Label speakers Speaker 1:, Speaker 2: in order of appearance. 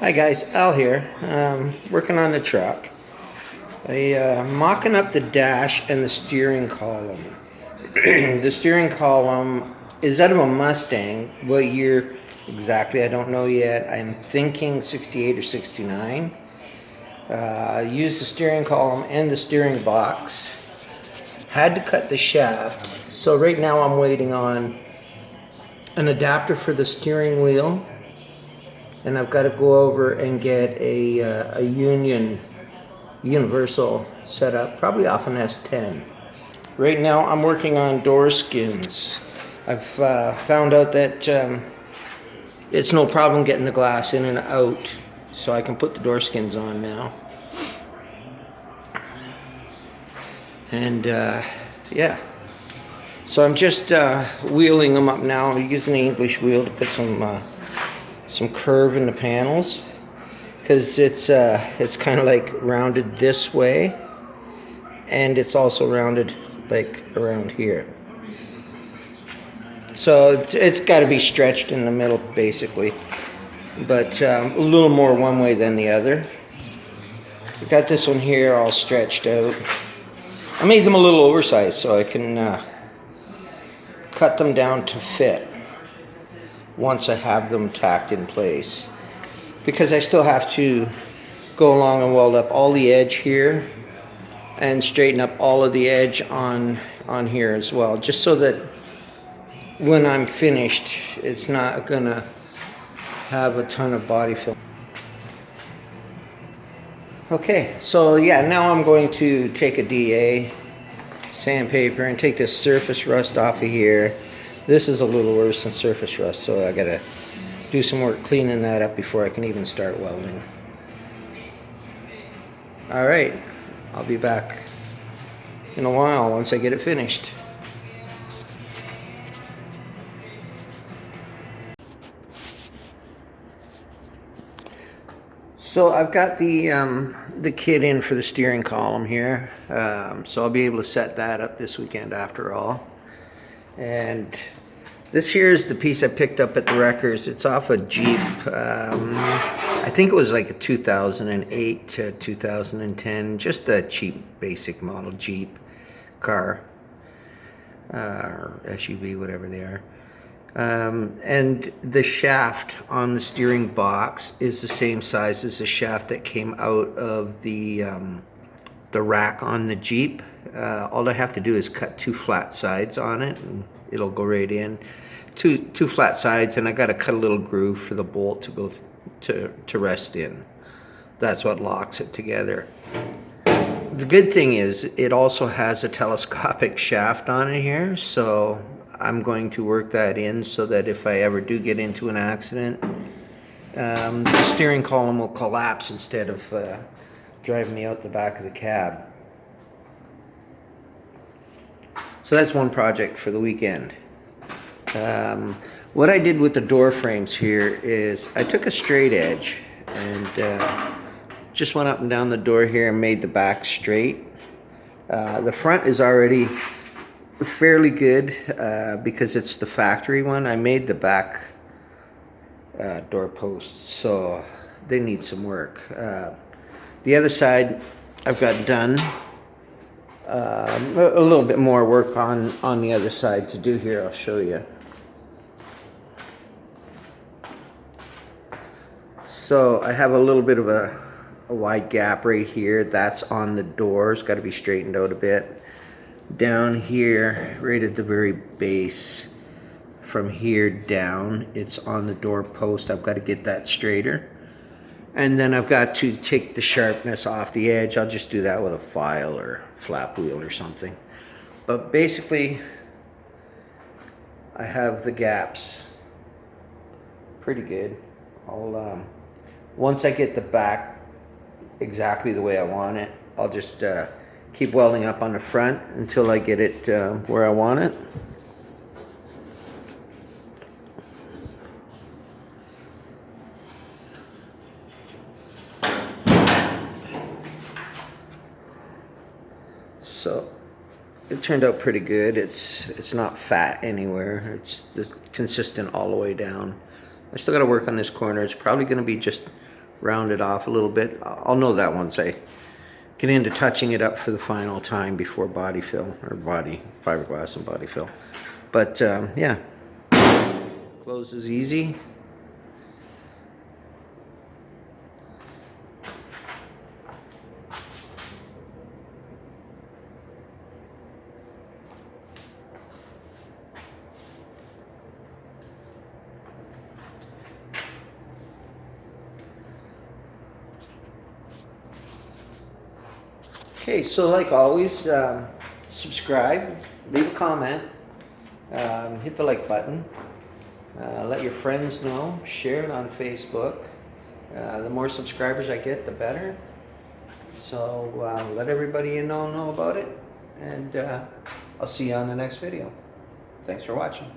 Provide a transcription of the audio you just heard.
Speaker 1: Hi guys, Al here, working on the truck. Mocking up the dash and the steering column. The steering column is out of a Mustang. What year exactly, I don't know yet. I'm thinking 68 or 69. Used the steering column and the steering box. Had to cut the shaft. So right now I'm waiting on an adapter for the steering wheel. And I've got to go over and get a universal set up, probably off an S10. Right now I'm working on door skins. I've found out that it's no problem getting the glass in and out, so I can put the door skins on now. And yeah, so I'm just wheeling them up now. I'm using the English wheel to put some curve in the panels, because it's kind of like rounded this way, and it's also rounded like around here. So it's got to be stretched in the middle basically, but a little more one way than the other. We got this one here all stretched out. I made them a little oversized so I can cut them down to fit once I have them tacked in place, because I still have to go along and weld up all the edge here and straighten up all of the edge on here as well, just so that when I'm finished it's not gonna have a ton of body fill. Okay, so yeah, now I'm going to take a DA sandpaper and take this surface rust off of here. This is a little worse than surface rust, so I gotta do some work cleaning that up before I can even start welding. Alright, I'll be back in a while once I get it finished. So I've got the kit in for the steering column here, so I'll be able to set that up this weekend after all. And this here is the piece I picked up at the Wreckers. It's off a Jeep. I think it was like a 2008 to 2010, just a cheap basic model Jeep car, or SUV, whatever they are. And the shaft on the steering box is the same size as the shaft that came out of the rack on the Jeep. All I have to do is cut two flat sides on it and it'll go right in. Two flat sides, and I got to cut a little groove for the bolt to go to rest in. That's what locks it together. The good thing is it also has a telescopic shaft on it here, so I'm going to work that in so that if I ever do get into an accident, the steering column will collapse instead of driving me out the back of the cab. So that's one project for the weekend. What I did with the door frames here is I took a straight edge and just went up and down the door here and made the back straight. The front is already fairly good because it's the factory one. I made the back door posts, so they need some work. The other side I've got done. A little bit more work on the other side to do here. I'll show you. So I have a little bit of a wide gap right here. That's on the door. It's got to be straightened out a bit. Down here, right at the very base, from here down, it's on the door post. I've got to get that straighter. And then I've got to take the sharpness off the edge. I'll just do that with a file or flap wheel or something. But basically, I have the gaps pretty good. Once I get the back exactly the way I want it, I'll just keep welding up on the front until I get it where I want it. So it turned out pretty good. It's not fat anywhere. It's consistent all the way down. I still got to work on this corner. It's probably going to be just round it off a little bit. I'll know that once I get into touching it up for the final time before body fill, or body fiberglass and body fill. But yeah, closes easy. Okay, so like always, subscribe, leave a comment, hit the like button, let your friends know, share it on Facebook. The more subscribers I get, the better. So let everybody you know about it, and I'll see you on the next video. Thanks for watching.